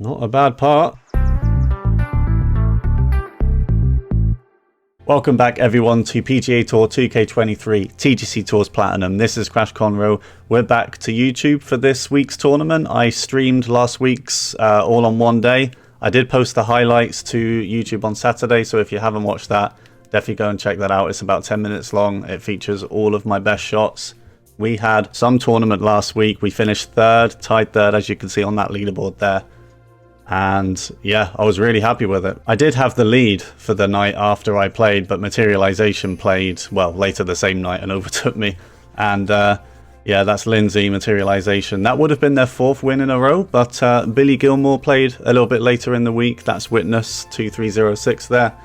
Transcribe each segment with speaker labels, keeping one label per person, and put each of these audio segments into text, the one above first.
Speaker 1: Not a bad part. Welcome back everyone to PGA Tour 2K23 TGC Tours Platinum. This is Crash Conroe. We're back to YouTube for this week's tournament. I streamed last week's all on one day. I did post the highlights to YouTube on Saturday, so if you haven't watched that, definitely go and check that out. It's about 10 minutes long. It features all of my best shots. We had some tournament last week. We finished third, tied third, as you can see on that leaderboard there. And yeah, I was really happy with it. I did have the lead for the night after I played, but Materialization played, well, later the same night and overtook me. And yeah, that's Lindsay, Materialization. That would have been their fourth win in a row, but Billy Gilmore played a little bit later in the week. That's Witness 2306 there.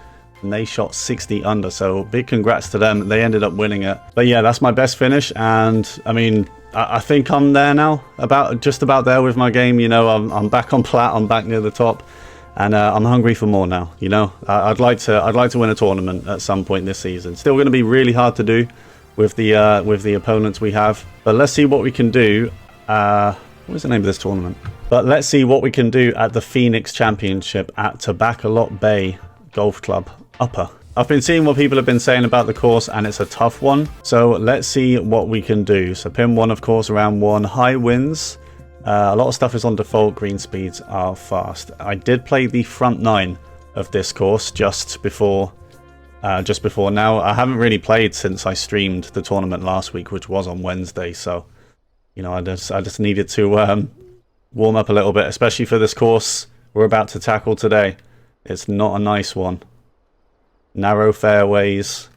Speaker 1: And they shot 60 under, so big congrats to them. They ended up winning it. But yeah, that's my best finish, and I mean, I think I'm there now, just about there with my game. You know, I'm back on Plat, I'm back near the top, and I'm hungry for more now. You know, I'd like to win a tournament at some point this season. Still going to be really hard to do with the opponents we have, but let's see what we can do. What's the name of this tournament? But let's see what we can do at the Phoenix Championship at Tobaccolot Bay Golf Club Upper. I've been seeing what people have been saying about the course, and it's a tough one. So let's see what we can do. So pin 1, of course, round 1, high winds. A lot of stuff is on default. Green speeds are fast. I did play the front 9 of this course just before now. I haven't really played since I streamed the tournament last week, which was on Wednesday. So, you know, I just needed to warm up a little bit, especially for this course we're about to tackle today. It's not a nice one. Narrow fairways.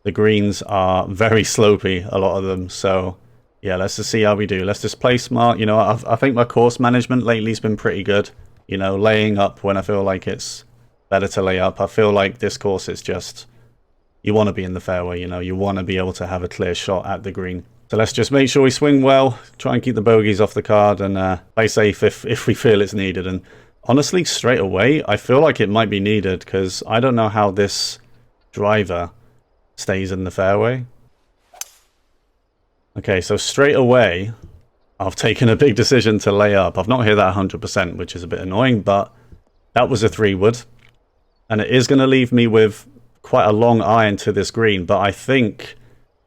Speaker 1: The greens are very slopey, a lot of them. So, yeah, let's just see how we do. Let's just play smart. You know, I think my course management lately has been pretty good. You know, laying up when I feel like it's better to lay up. I feel like this course is just, you want to be in the fairway, you know. You want to be able to have a clear shot at the green. So let's just make sure we swing well, try and keep the bogeys off the card, and play safe if we feel it's needed. And honestly, straight away, I feel like it might be needed, because I don't know how this driver stays in the fairway. Okay, so straight away, I've taken a big decision to lay up. I've not hit that 100%, which is a bit annoying, but that was a 3-wood. And it is going to leave me with quite a long iron to this green, but I think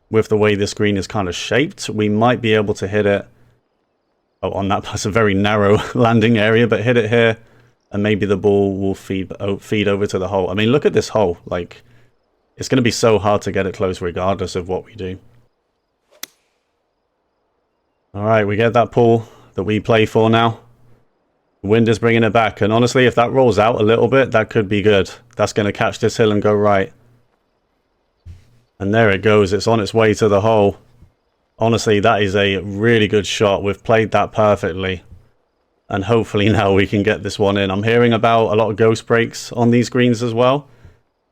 Speaker 1: with the way this green is kind of shaped, we might be able to hit it. Oh, on that's a very narrow landing area, but hit it here, and maybe the ball will feed over to the hole. I mean, look at this hole. Like, it's going to be so hard to get it close regardless of what we do. All right, we get that pull that we play for now. The wind is bringing it back, and honestly, if that rolls out a little bit, that could be good. That's going to catch this hill and go right. And there it goes. It's on its way to the hole. Honestly, that is a really good shot. We've played that perfectly. And hopefully now we can get this one in. I'm hearing about a lot of ghost breaks on these greens as well.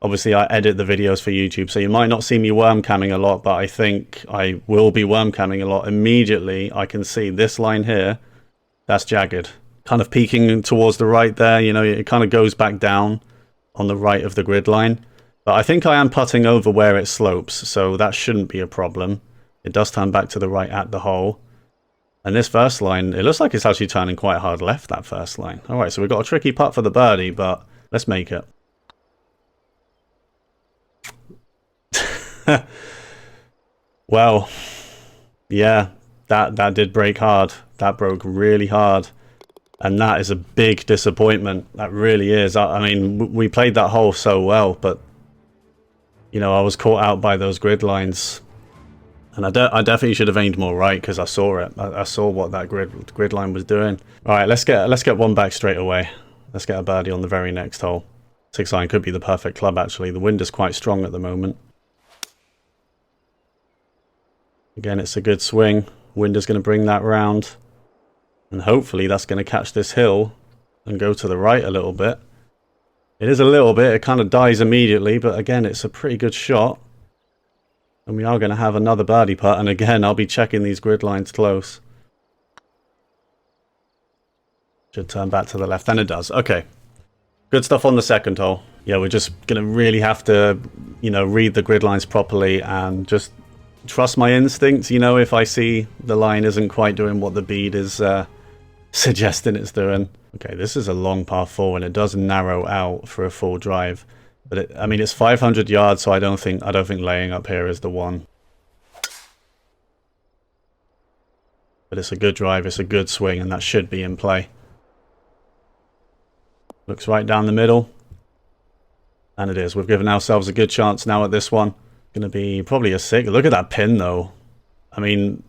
Speaker 1: Obviously, I edit the videos for YouTube, so you might not see me worm camming a lot, but I think I will be worm camming a lot. Immediately, I can see this line here. That's jagged. Kind of peeking towards the right there. You know, it kind of goes back down on the right of the grid line. But I think I am putting over where it slopes, so that shouldn't be a problem. It does turn back to the right at the hole. And this first line, it looks like it's actually turning quite hard left, that first line. All right, so we've got a tricky putt for the birdie, but let's make it. Well, yeah, that did break hard. That broke really hard. And that is a big disappointment. That really is. I mean, we played that hole so well, but, you know, I was caught out by those grid lines. And I definitely should have aimed more right, because I saw it. I saw what that grid line was doing. All right, let's get one back straight away. Let's get a birdie on the very next hole. 6 iron could be the perfect club, actually. The wind is quite strong at the moment. Again, it's a good swing. Wind is going to bring that round. And hopefully that's going to catch this hill and go to the right a little bit. It is a little bit. It kind of dies immediately, but again, it's a pretty good shot. And we are going to have another birdie putt. And again, I'll be checking these grid lines close. Should turn back to the left. And it does. Okay. Good stuff on the second hole. Yeah, we're just going to really have to, you know, read the grid lines properly and just trust my instincts. You know, if I see the line isn't quite doing what the bead is suggesting it's doing. Okay, this is a long par 4 and it does narrow out for a full drive. But I mean, it's 500 yards, so I don't think laying up here is the one. But it's a good drive, it's a good swing, and that should be in play. Looks right down the middle. And it is. We've given ourselves a good chance now at this one. Going to be probably a 6. Look at that pin, though. I mean,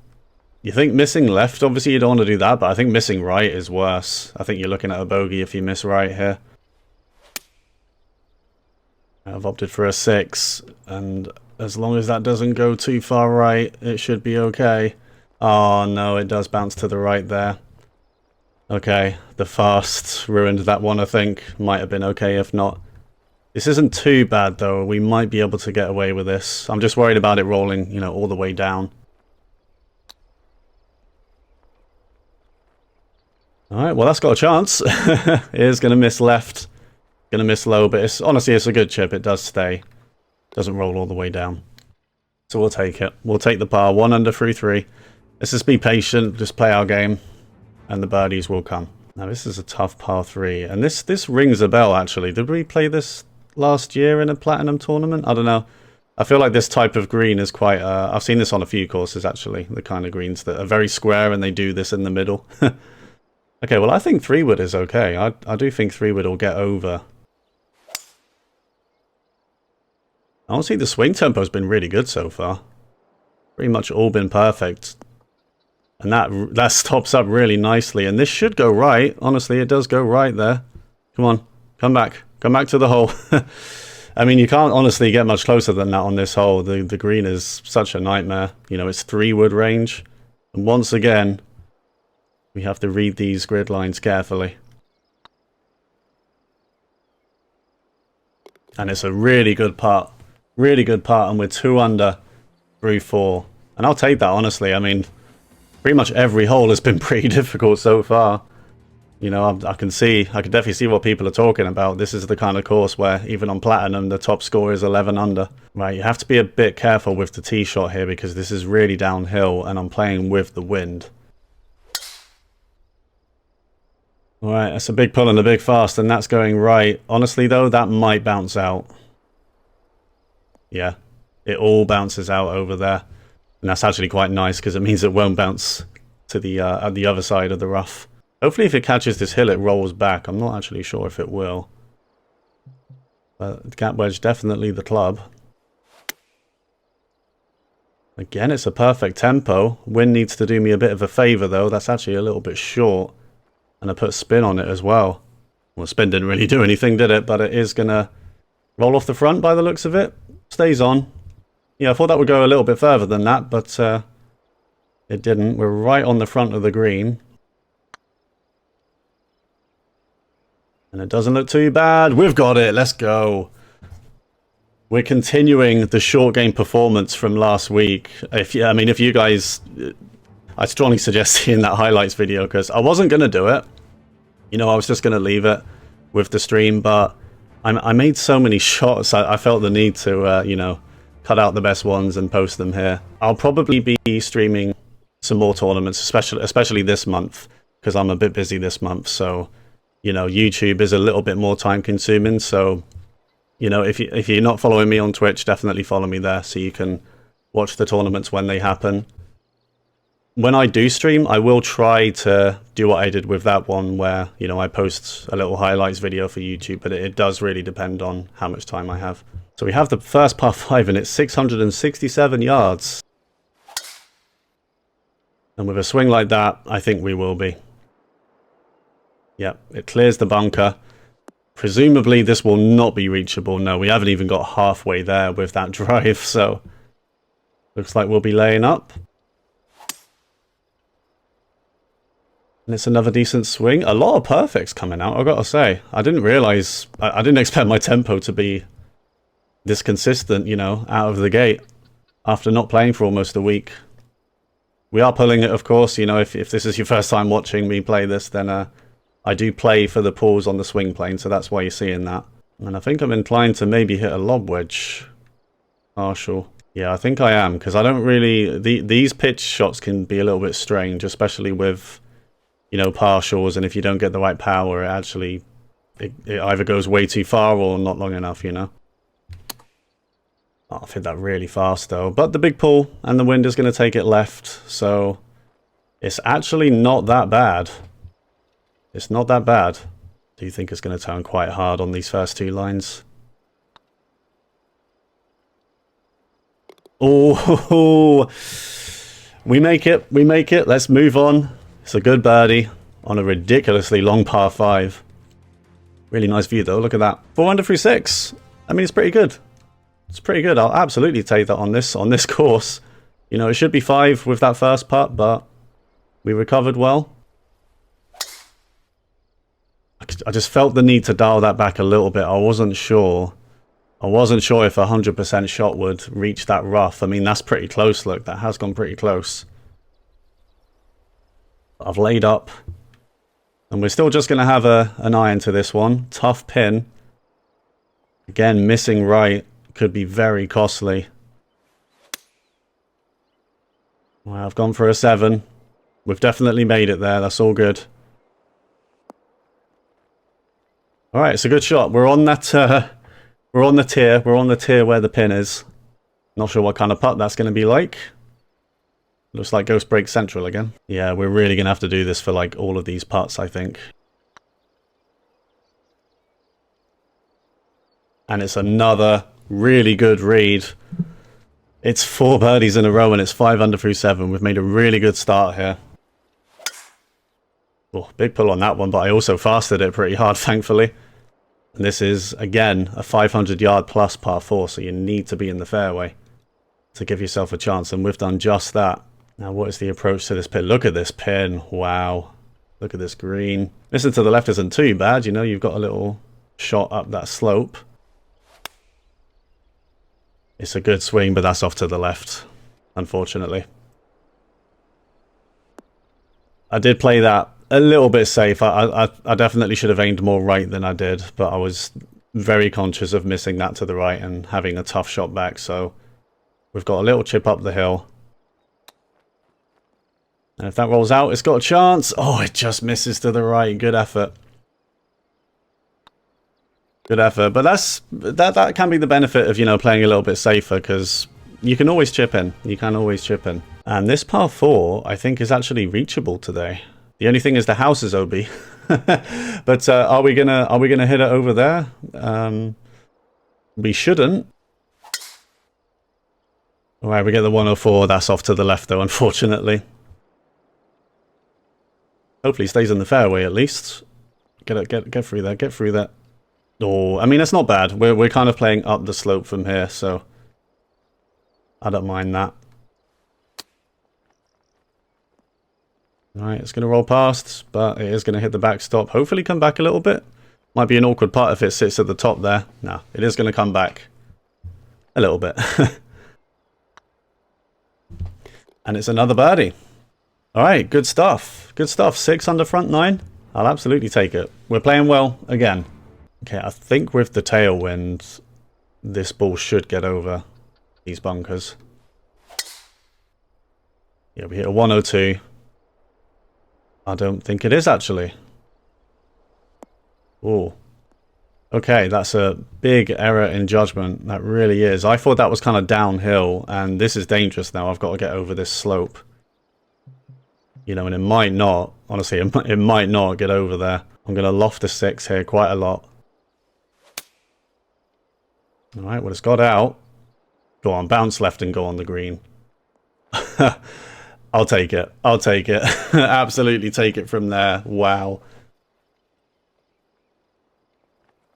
Speaker 1: you think missing left, obviously you don't want to do that, but I think missing right is worse. I think you're looking at a bogey if you miss right here. I've opted for a 6, and as long as that doesn't go too far right, it should be okay. Oh no, it does bounce to the right there. Okay, the fast ruined that one, I think. Might have been okay if not. This isn't too bad though, we might be able to get away with this. I'm just worried about it rolling, you know, all the way down. Alright, well that's got a chance. It is going to miss left. Going to miss low, but honestly it's a good chip, it does stay. Doesn't roll all the way down. So we'll take it. We'll take the par, 1 under through 3. Let's just be patient, just play our game, and the birdies will come. Now this is a tough par 3, and this rings a bell actually. Did we play this last year in a platinum tournament? I don't know. I feel like this type of green is quite... I've seen this on a few courses actually, the kind of greens that are very square and they do this in the middle. Okay, well I think 3-wood is okay. I do think 3-wood will get over. Honestly, the swing tempo's been really good so far. Pretty much all been perfect. And that stops up really nicely. And this should go right. Honestly, it does go right there. Come on. Come back. Come back to the hole. I mean, you can't honestly get much closer than that on this hole. The green is such a nightmare. You know, it's 3-wood range. And once again, we have to read these grid lines carefully. And it's a really good putt. Really good putt. And we're 2 under through 4. And I'll take that, honestly. I mean... pretty much every hole has been pretty difficult so far. You know, I can definitely see what people are talking about. This is the kind of course where even on Platinum, the top score is 11 under. Right, you have to be a bit careful with the tee shot here because this is really downhill and I'm playing with the wind. Alright, that's a big pull and a big fast and that's going right. Honestly though, that might bounce out. Yeah, it all bounces out over there. And that's actually quite nice because it means it won't bounce to the at the other side of the rough. Hopefully if it catches this hill it rolls back. I'm not actually sure if it will. But gap wedge definitely the club. Again, it's a perfect tempo. Wind needs to do me a bit of a favour though. That's actually a little bit short. And I put spin on it as well. Well, spin didn't really do anything, did it? But it is going to roll off the front by the looks of it. Stays on. Yeah, I thought that would go a little bit further than that, but it didn't. We're right on the front of the green. And it doesn't look too bad. We've got it. Let's go. We're continuing the short game performance from last week. If you guys... I strongly suggest seeing that highlights video because I wasn't going to do it. You know, I was just going to leave it with the stream, but I made so many shots. I felt the need to, you know, cut out the best ones and post them here. I'll probably be streaming some more tournaments, especially this month, because I'm a bit busy this month. So, you know, YouTube is a little bit more time consuming. So, you know, if you're not following me on Twitch, definitely follow me there so you can watch the tournaments when they happen. When I do stream, I will try to do what I did with that one where, you know, I post a little highlights video for YouTube, but it does really depend on how much time I have. So we have the first par 5 and it's 667 yards. And with a swing like that, I think we will be. Yep, it clears the bunker. Presumably this will not be reachable. No, we haven't even got halfway there with that drive, so looks like we'll be laying up. And it's another decent swing. A lot of perfects coming out, I've got to say. I didn't realise, I didn't expect my tempo to be this consistent, you know, out of the gate after not playing for almost a week. We are pulling it, of course. You know, if this is your first time watching me play this, then I do play for the pulls on the swing plane, so that's why you're seeing that. And I think I'm inclined to maybe hit a lob wedge. Partial. Yeah, I think I am, because I don't really... These pitch shots can be a little bit strange, especially with you know, partials, and if you don't get the right power, it either goes way too far or not long enough, you know. Oh, I've hit that really fast though, but the big pull and the wind is going to take it left, so it's actually not that bad. It's not that bad. Do you think it's going to turn quite hard on these first two lines? Oh, we make it. We make it. Let's move on. It's a good birdie on a ridiculously long par 5. Really nice view though. Look at that. 4 under through 6. I mean, it's pretty good. It's pretty good. I'll absolutely take that on this course. You know, it should be 5 with that first putt, but we recovered well. I just felt the need to dial that back a little bit. I wasn't sure if 100% shot would reach that rough. I mean, that's pretty close. Look, that has gone pretty close. I've laid up. And we're still just going to have an iron to this one. Tough pin. Again, missing right could be very costly. Well, I've gone for a 7. We've definitely made it there. That's all good. All right, it's a good shot. We're on that. We're on the tier. We're on the tier where the pin is. Not sure what kind of putt that's going to be like. Looks like Ghost Break Central again. Yeah, we're really going to have to do this for like all of these putts, I think. And it's another really good read. It's 4 birdies in a row and it's 5 under through 7. We've made a really good start here. Oh, big pull on that one, but I also fasted it pretty hard, thankfully. And this is, again, a 500-yard plus par 4, so you need to be in the fairway to give yourself a chance, and we've done just that. Now, what is the approach to this pin? Look at this pin. Wow. Look at this green. Listen, to the left isn't too bad. You know, you've got a little shot up that slope. It's a good swing, but that's off to the left, unfortunately. I did play that a little bit safe. I definitely should have aimed more right than I did, but I was very conscious of missing that to the right and having a tough shot back, so we've got a little chip up the hill. And if that rolls out, it's got a chance. Oh, it just misses to the right. Good effort. Good effort. But that can be the benefit of, you know, playing a little bit safer, because you can always chip in. You can always chip in. And this par 4, I think, is actually reachable today. The only thing is the house is OB. But are we gonna hit it over there? We shouldn't. All right, we get the 104. That's off to the left, though, unfortunately. Hopefully, he stays in the fairway at least. Get through there. Get through that. Oh, I mean, it's not bad. We're kind of playing up the slope from here, so I don't mind that. Alright, it's going to roll past, but it is going to hit the backstop. Hopefully come back a little bit. Might be an awkward putt if it sits at the top there. No, it is going to come back a little bit. And it's another birdie. Alright, good stuff. Good stuff. 6 under front 9. I'll absolutely take it. We're playing well again. Okay, I think with the tailwind, this ball should get over these bunkers. Yeah, we hit a 102. I don't think it is, actually. Oh. Okay, that's a big error in judgment. That really is. I thought that was kind of downhill, and this is dangerous now. I've got to get over this slope. You know, and it might not. Honestly, it might not get over there. I'm going to loft the 6 here quite a lot. Alright, well, it's got out. Go on, bounce left and go on the green. I'll take it. I'll take it. Absolutely take it from there. Wow.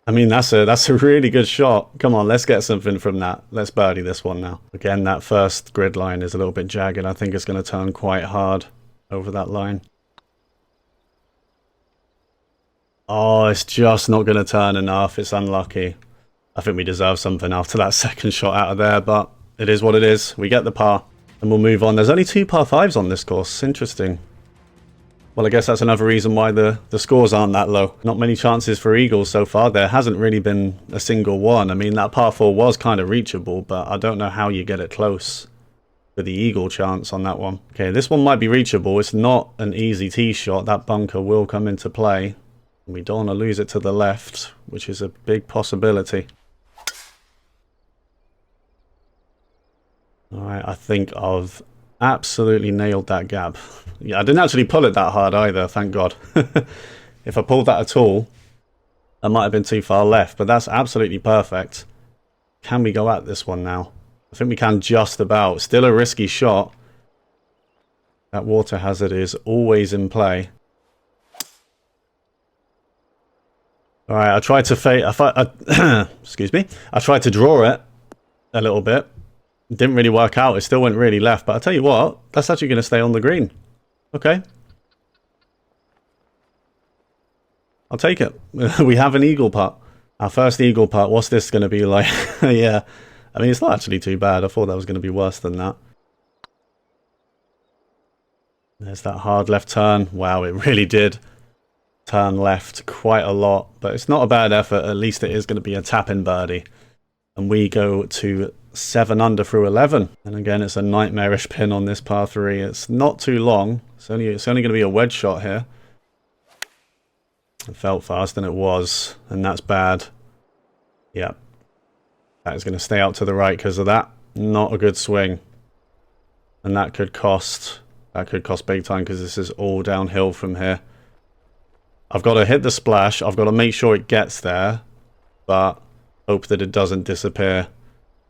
Speaker 1: I mean, that's a really good shot. Come on, let's get something from that. Let's birdie this one now. Again, that first grid line is a little bit jagged. I think it's going to turn quite hard over that line. Oh, it's just not going to turn enough. It's unlucky. I think we deserve something after that second shot out of there, but it is what it is. We get the par. And we'll move on. There's only 2 par 5s on this course. Interesting. Well, I guess that's another reason why the scores aren't that low. Not many chances for eagles so far. There hasn't really been a single one. I mean, that par 4 was kind of reachable, but I don't know how you get it close. for the eagle chance on that one. Okay, this one might be reachable. It's not an easy tee shot. That bunker will come into play. We don't want to lose it to the left, which is a big possibility. Alright, I think I've absolutely nailed that gap. Yeah, I didn't actually pull it that hard either, thank God. If I pulled that at all, I might have been too far left, but that's absolutely perfect. Can we go at this one now? I think we can just about. Still a risky shot. That water hazard is always in play. Alright, I tried to excuse me. I tried to draw it a little bit. Didn't really work out. It still went really left. But I'll tell you what, that's actually going to stay on the green. Okay. I'll take it. We have an eagle putt. Our first eagle putt. What's this going to be like? Yeah. I mean, it's not actually too bad. I thought that was going to be worse than that. There's that hard left turn. Wow, it really did turn left quite a lot. But it's not a bad effort. At least it is going to be a tap-in birdie. And we go to 7 under through 11. And again, it's a nightmarish pin on this par 3. It's not too long. It's only going to be a wedge shot here. It felt fast and it was. And that's bad. Yeah. That is going to stay out to the right because of that. Not a good swing. And that could cost big time because this is all downhill from here. I've got to hit the splash. I've got to make sure it gets there. But hope that it doesn't disappear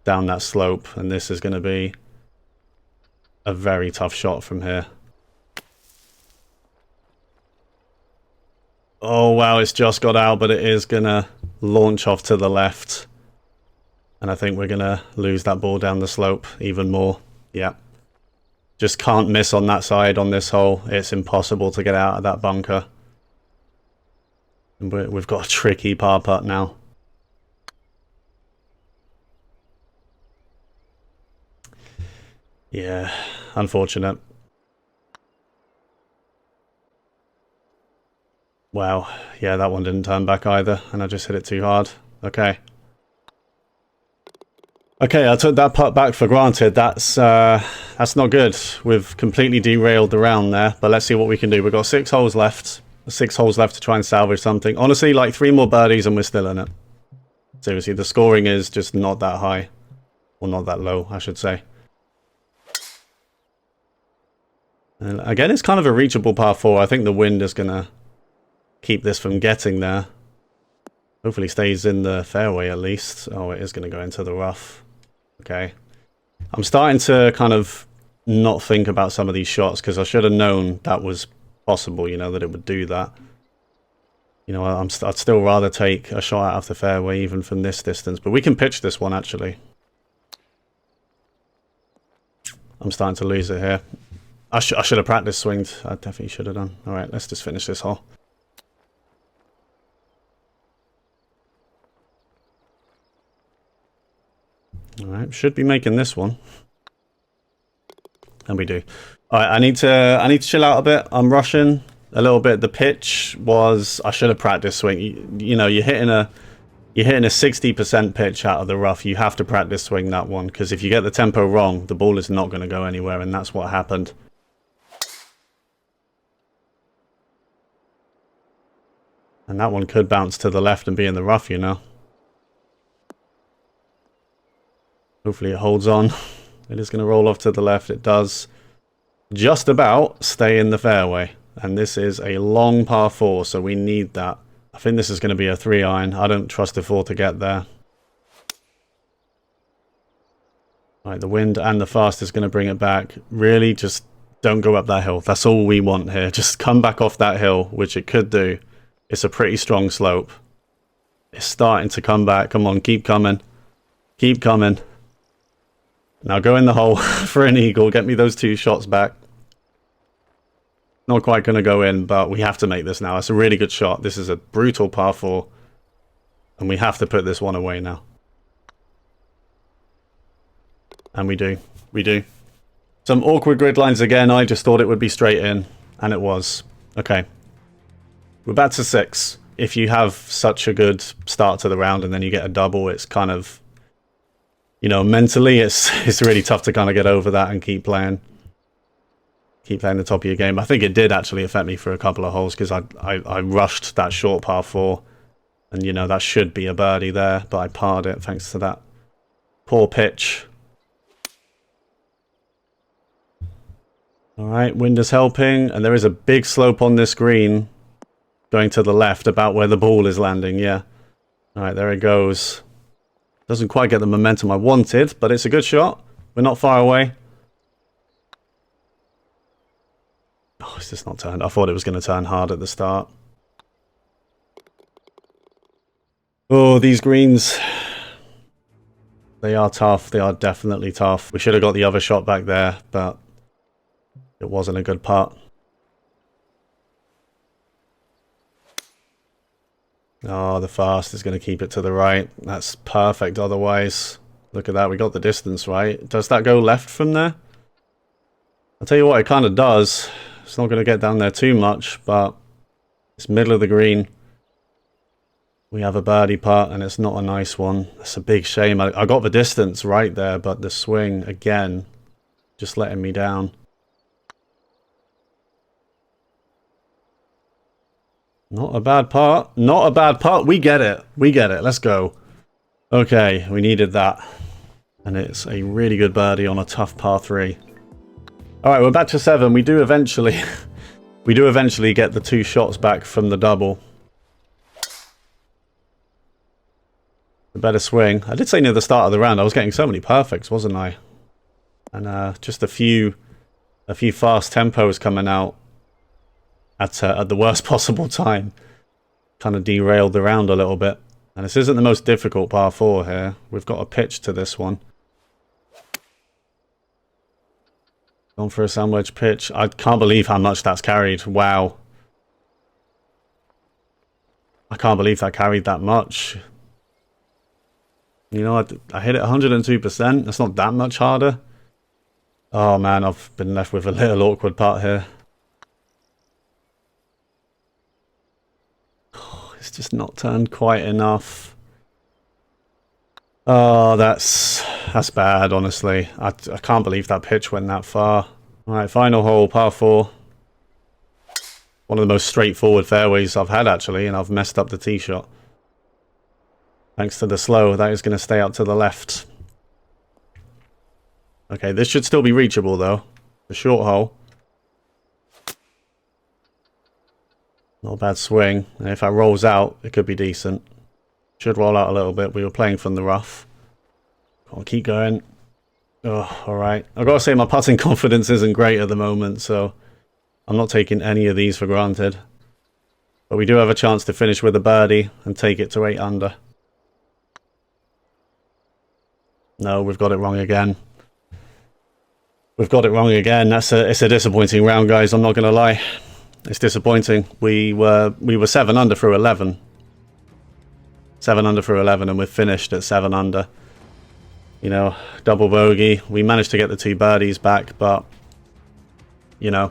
Speaker 1: down that slope. And this is going to be a very tough shot from here. Oh, wow. It's just got out, but it is going to launch off to the left. And I think we're going to lose that ball down the slope even more. Yeah. Just can't miss on that side on this hole. It's impossible to get out of that bunker. And we've got a tricky par putt now. Yeah, unfortunate. Wow. Yeah, that one didn't turn back either. And I just hit it too hard. Okay. Okay, I took that putt back for granted. That's not good. We've completely derailed the round there, but let's see what we can do. We've got 6 holes left. 6 holes left to try and salvage something. Honestly, like 3 more birdies and we're still in it. Seriously, the scoring is just not that high. Or not that low, I should say. And again, it's kind of a reachable par 4. I think the wind is going to keep this from getting there. Hopefully stays in the fairway at least. Oh, it is going to go into the rough. Okay. I'm starting to kind of not think about some of these shots because I should have known that was possible, you know, that it would do that. You know, I'd still rather take a shot out of the fairway even from this distance. But we can pitch this one, actually. I'm starting to lose it here. I should have practice swinged. I definitely should have done. All right, let's just finish this hole. Alright, should be making this one. And we do. Alright, I need to chill out a bit. I'm rushing a little bit. The pitch was, I should have practiced swing. You know, you're hitting a 60% pitch out of the rough. You have to practice swing that one, because if you get the tempo wrong, the ball is not going to go anywhere, and that's what happened. And that one could bounce to the left and be in the rough, you know. Hopefully it holds on. It is going to roll off to the left. It does just about stay in the fairway. And this is a long par 4, so we need that. I think this is going to be a 3-iron. I don't trust the 4 to get there. Right, the wind and the fast is going to bring it back. Really, just don't go up that hill. That's all we want here. Just come back off that hill, which it could do. It's a pretty strong slope. It's starting to come back. Come on, keep coming. Keep coming. Now go in the hole for an eagle. Get me those 2 shots back. Not quite going to go in, but we have to make this now. It's a really good shot. This is a brutal par 4. And we have to put this one away now. And we do. We do. Some awkward grid lines again. I just thought it would be straight in. And it was. Okay. We're back to 6. If you have such a good start to the round and then you get a double, it's kind of you know, mentally it's really tough to kind of get over that and keep playing the top of your game. I think it did actually affect me for a couple of holes because I rushed that short par 4, and you know that should be a birdie there, but I parred it thanks to that poor pitch. All right, wind is helping, and there is a big slope on this green going to the left about where the ball is landing. Yeah. All right, there it goes. Doesn't quite get the momentum I wanted, but it's a good shot. We're not far away. Oh, it's just not turned. I thought it was going to turn hard at the start. Oh, these greens. They are tough. They are definitely tough. We should have got the other shot back there, but it wasn't a good putt. Oh, the fast is going to keep it to the right. That's perfect otherwise. Look at that. We got the distance right. Does that go left from there? I'll tell you what, it kind of does. It's not going to get down there too much, but it's middle of the green. We have a birdie putt, and it's not a nice one. It's a big shame. I got the distance right there, but the swing, again, just letting me down. Not a bad putt. Not a bad putt. We get it. We get it. Let's go. Okay, we needed that. And it's a really good birdie on a tough par 3. Alright, we're back to 7. We do eventually get the 2 shots back from the double. A better swing. I did say near the start of the round I was getting so many perfects, wasn't I? And just a few fast tempos coming out at the worst possible time. Kind of derailed the round a little bit. And this isn't the most difficult par 4 here. We've got a pitch to this one. Gone for a sandwich pitch. I can't believe how much that's carried. Wow. I can't believe that carried that much. You know, I hit it 102%. That's not that much harder. Oh man, I've been left with a little awkward putt here. Oh, it's just not turned quite enough. Oh, that's bad, honestly. I can't believe that pitch went that far. Alright, final hole, par 4. One of the most straightforward fairways I've had, actually, and I've messed up the tee shot. Thanks to the slow, that is going to stay out to the left. Okay, this should still be reachable, though. The short hole. Not a bad swing. And if that rolls out, it could be decent. Should roll out a little bit. We were playing from the rough. I'll keep going. Oh, alright. I've got to say my putting confidence isn't great at the moment, so I'm not taking any of these for granted. But we do have a chance to finish with a birdie and take it to 8 under. No, we've got it wrong again. We've got it wrong again. It's a disappointing round, guys. I'm not going to lie. It's disappointing. We were 7 under through 11. 7 under through 11, and we're finished at 7 under. You know, double bogey. We managed to get the 2 birdies back, but, you know,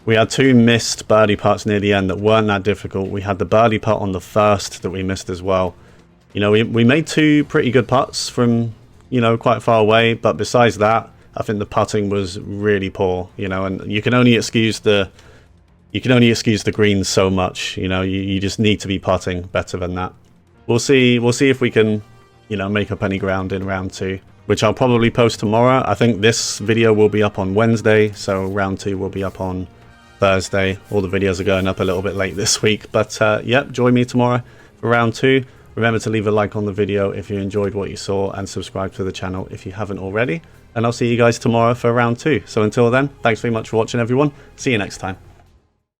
Speaker 1: we had 2 missed birdie putts near the end that weren't that difficult. We had the birdie putt on the first that we missed as well. You know, we made 2 pretty good putts from, you know, quite far away, but besides that, I think the putting was really poor, you know, and you can only excuse the greens so much, you know. You just need to be putting better than that. We'll see if we can, you know, make up any ground in round 2, which I'll probably post tomorrow. I think this video will be up on Wednesday, so round 2 will be up on Thursday. All the videos are going up a little bit late this week, but yep, join me tomorrow for round 2. Remember to leave a like on the video if you enjoyed what you saw, and subscribe to the channel if you haven't already. And I'll see you guys tomorrow for round 2. So until then, thanks very much for watching, everyone. See you next time.